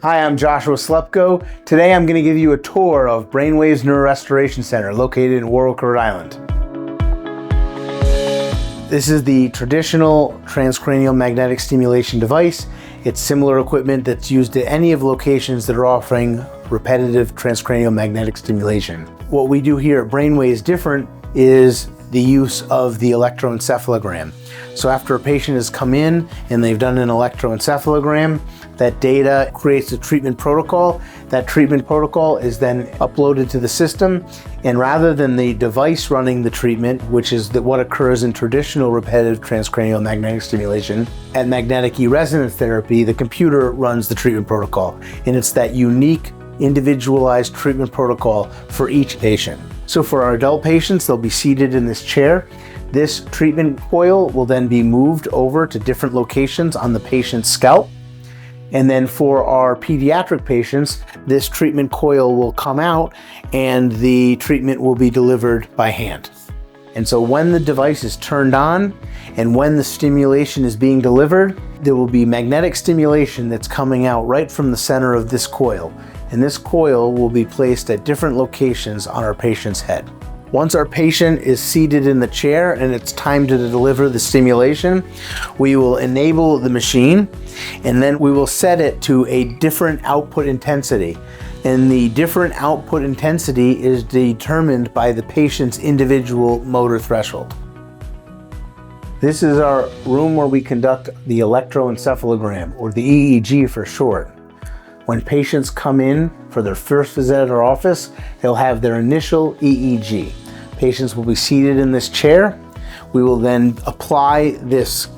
Hi, I'm Joshua Slepko. Today I'm going to give you a tour of Brainwaves Neuro Restoration Center located in Warwick, Rhode Island. This is the traditional transcranial magnetic stimulation device. It's similar equipment that's used at any of the locations that are offering repetitive transcranial magnetic stimulation. What we do here at Brainwaves different is the use of the electroencephalogram. So after a patient has come in and they've done an electroencephalogram, that data creates a treatment protocol. That treatment protocol is then uploaded to the system, and rather than the device running the treatment, which is what occurs in traditional repetitive transcranial magnetic stimulation, at magnetic resonance therapy, the computer runs the treatment protocol, and it's that unique, individualized treatment protocol for each patient. So for our adult patients, they'll be seated in this chair. This treatment coil will then be moved over to different locations on the patient's scalp. And then for our pediatric patients, this treatment coil will come out and the treatment will be delivered by hand. And so when the device is turned on and when the stimulation is being delivered, there will be magnetic stimulation that's coming out right from the center of this coil. And this coil will be placed at different locations on our patient's head. Once our patient is seated in the chair and it's time to deliver the stimulation, we will enable the machine and then we will set it to a different output intensity. And the different output intensity is determined by the patient's individual motor threshold. This is our room where we conduct the electroencephalogram, or the EEG for short. When patients come in for their first visit at our office, they'll have their initial EEG. Patients will be seated in this chair. We will then apply this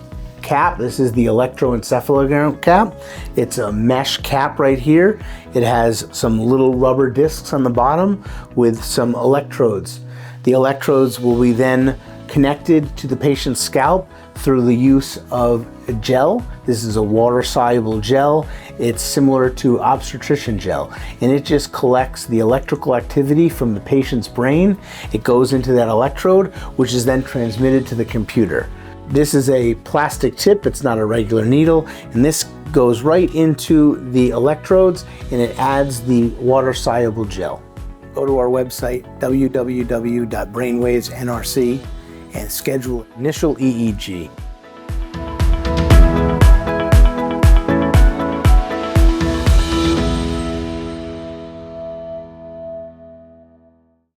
cap. This is the electroencephalogram cap. It's a mesh cap right here. It has some little rubber discs on the bottom with some electrodes. The electrodes will be then connected to the patient's scalp through the use of a gel. This is a water-soluble gel. It's similar to obstetrician gel, and it just collects the electrical activity from the patient's brain. It goes into that electrode, which is then transmitted to the computer. This is a plastic tip, it's not a regular needle, and this goes right into the electrodes and it adds the water-soluble gel. Go to our website, www.brainwavesnrc, and schedule initial EEG.